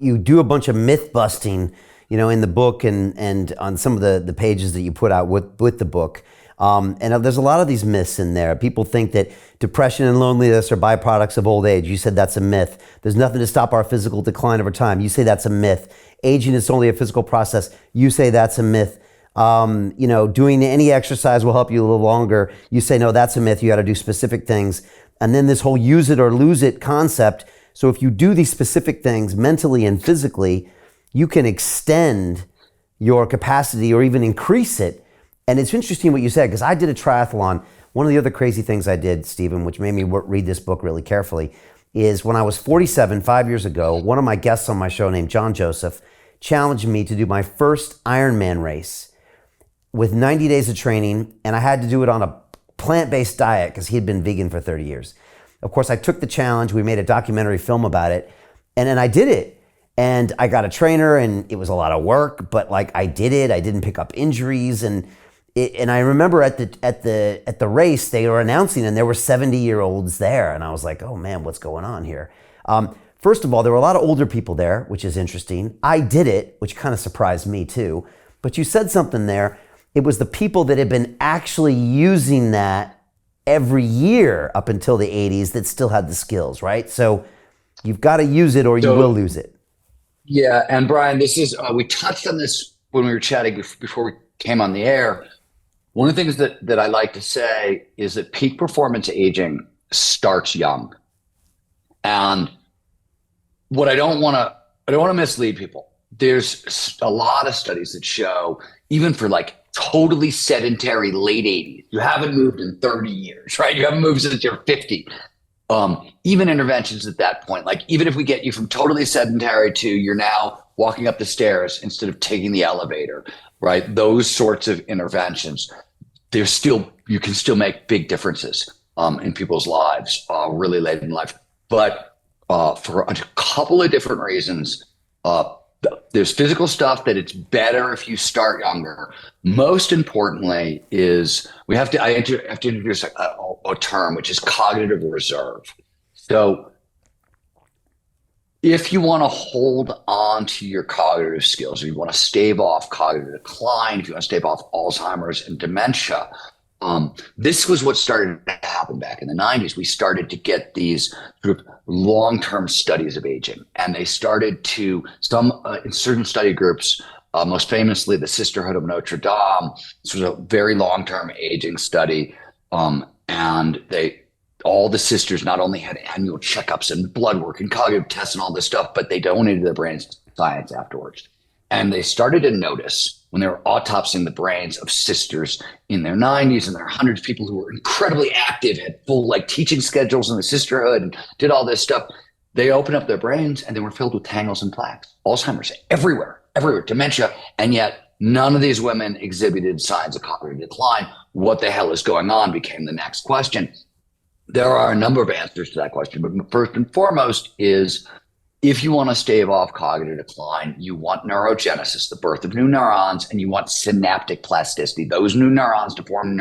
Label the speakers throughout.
Speaker 1: You do a bunch of myth busting, in the book and on some of the pages that you put out with the book. And there's a lot of these myths in there. People think that depression and loneliness are byproducts of old age. You said that's a myth. There's nothing to stop our physical decline over time. You say that's a myth. Aging is only a physical process. You say that's a myth. Doing any exercise will help you live longer. You say, no, that's a myth. You got to do specific things. And then this whole use it or lose it concept. So if you do these specific things mentally and physically, you can extend your capacity or even increase it. And it's interesting what you said, because I did a triathlon. One of the other crazy things I did, Stephen, which made me read this book really carefully, is when I was 47, 5 years ago, one of my guests on my show named John Joseph challenged me to do my first Ironman race with 90 days of training. And I had to do it on a plant-based diet because he had been vegan for 30 years. Of course, I took the challenge. We made a documentary film about it. And then I did it. And I got a trainer, and it was a lot of work, but I did it. I didn't pick up injuries. And I remember at the race, they were announcing, and there were 70-year-olds there. And I was like, oh man, what's going on here? First of all, there were a lot of older people there, which is interesting. I did it, which kind of surprised me too. But you said something there. It was the people that had been actually using that every year up until the 80s that still had the skills, right? So you've got to use it or you will lose it.
Speaker 2: Yeah. And Brian, this is, we touched on this when we were chatting before we came on the air. One of the things that I like to say is that peak performance aging starts young. And what I don't want to mislead people. There's a lot of studies that show, even for totally sedentary late 80s, you haven't moved in 30 years, right? You haven't moved since you're 50. Even interventions at that point, even if we get you from totally sedentary to you're now walking up the stairs instead of taking the elevator, right? Those sorts of interventions, you can still make big differences in people's lives really late in life. But for a couple of different reasons, there's physical stuff that it's better if you start younger. Most importantly is I have to introduce a term, which is cognitive reserve. So if you want to hold on to your cognitive skills, if you want to stave off cognitive decline, if you want to stave off Alzheimer's and dementia, this was what started to happen back in the 90s. We started to get these sort of long-term studies of aging, and they started to, in certain study groups, most famously the Sisterhood of Notre Dame. This was a very long-term aging study, and all the sisters not only had annual checkups and blood work and cognitive tests and all this stuff, but they donated their brains to science afterwards. And they started to notice when they were autopsying the brains of sisters in their 90s and their hundreds, people who were incredibly active, had full teaching schedules in the sisterhood and did all this stuff. They opened up their brains and they were filled with tangles and plaques, Alzheimer's everywhere, dementia. And yet none of these women exhibited signs of cognitive decline. What the hell is going on became the next question. There are a number of answers to that question, but first and foremost is, if you want to stave off cognitive decline, you want neurogenesis, the birth of new neurons, and you want synaptic plasticity, those new neurons to form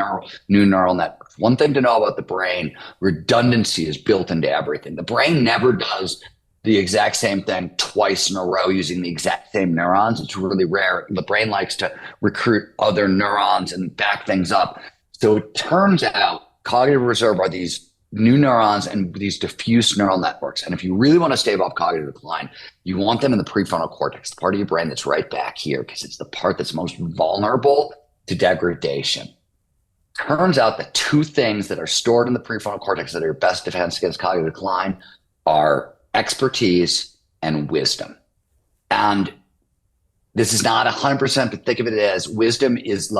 Speaker 2: new neural networks. One thing to know about the brain, redundancy is built into everything. The brain never does the exact same thing twice in a row using the exact same neurons. It's really rare. The brain likes to recruit other neurons and back things up. So it turns out cognitive reserve are these new neurons and these diffuse neural networks. And if you really want to stave off cognitive decline, you want them in the prefrontal cortex, the part of your brain that's right back here, because it's the part that's most vulnerable to degradation. Turns out that two things that are stored in the prefrontal cortex that are your best defense against cognitive decline are expertise and wisdom. And this is not 100%, but think of it as wisdom is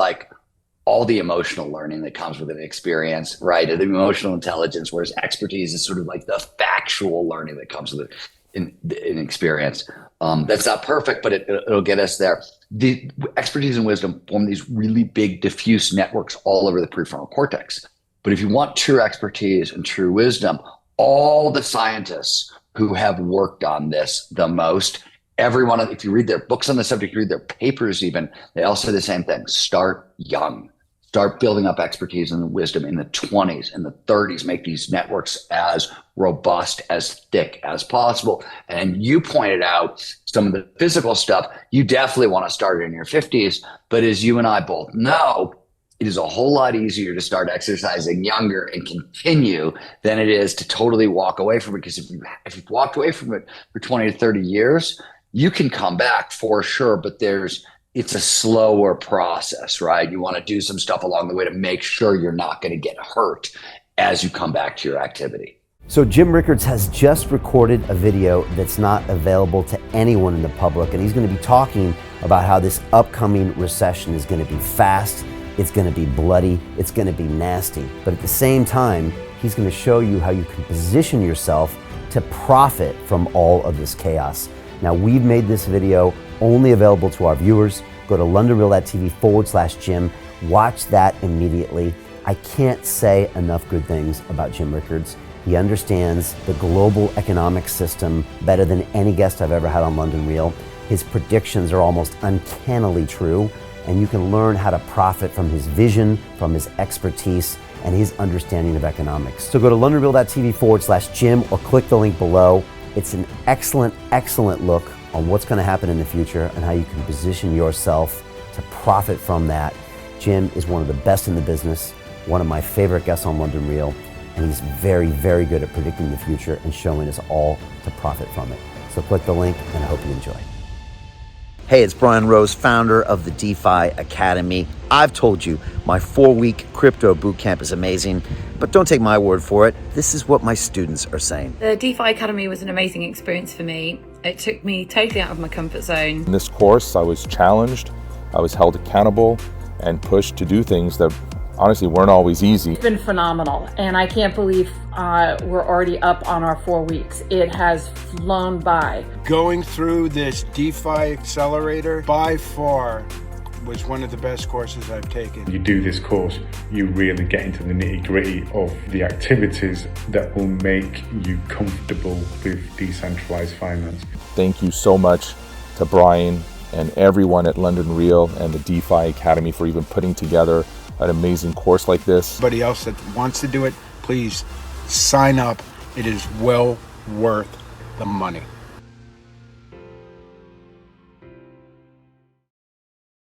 Speaker 2: all the emotional learning that comes with an experience, right? And the emotional intelligence, whereas expertise is sort of the factual learning that comes with an experience. That's not perfect, but it'll get us there. The expertise and wisdom form these really big diffuse networks all over the prefrontal cortex. But if you want true expertise and true wisdom, all the scientists who have worked on this the most, everyone, if you read their books on the subject, you read their papers even, they all say the same thing: start young. Start building up expertise and wisdom in the 20s and the 30s. Make these networks as robust, as thick as possible. And you pointed out some of the physical stuff. You definitely want to start in your 50s. But as you and I both know, it is a whole lot easier to start exercising younger and continue than it is to totally walk away from it. Because if you've walked away from it for 20 to 30 years, you can come back for sure, but it's a slower process, right? You want to do some stuff along the way to make sure you're not going to get hurt as you come back to your activity.
Speaker 1: So Jim Rickards has just recorded a video that's not available to anyone in the public, and he's going to be talking about how this upcoming recession is going to be fast, it's going to be bloody, it's going to be nasty. But at the same time, he's going to show you how you can position yourself to profit from all of this chaos. Now, we've made this video only available to our viewers. Go to londonreal.tv/Jim. Watch that immediately. I can't say enough good things about Jim Rickards. He understands the global economic system better than any guest I've ever had on London Real. His predictions are almost uncannily true, and you can learn how to profit from his vision, from his expertise, and his understanding of economics. So go to londonreal.tv/Jim or click the link below. It's an excellent, excellent look on what's going to happen in the future and how you can position yourself to profit from that. Jim is one of the best in the business, one of my favorite guests on London Real, and he's very, very good at predicting the future and showing us all to profit from it. So click the link, and I hope you enjoy. Hey, it's Brian Rose, founder of the DeFi Academy. I've told you my 4-week crypto bootcamp is amazing, but don't take my word for it. This is what my students are saying.
Speaker 3: The DeFi Academy was an amazing experience for me. It took me totally out of my comfort zone.
Speaker 4: In this course, I was challenged, I was held accountable, and pushed to do things that honestly weren't always easy.
Speaker 5: It's been phenomenal, and I can't believe we're already up on our 4 weeks. It has flown by.
Speaker 6: Going through this DeFi accelerator by far was one of the best courses I've taken.
Speaker 7: You do this course, you really get into the nitty-gritty of the activities that will make you comfortable with decentralized finance.
Speaker 4: Thank you so much to Brian and everyone at London Real and the DeFi Academy for even putting together an amazing course like this.
Speaker 6: Anybody else that wants to do it, please sign up. It is well worth the money.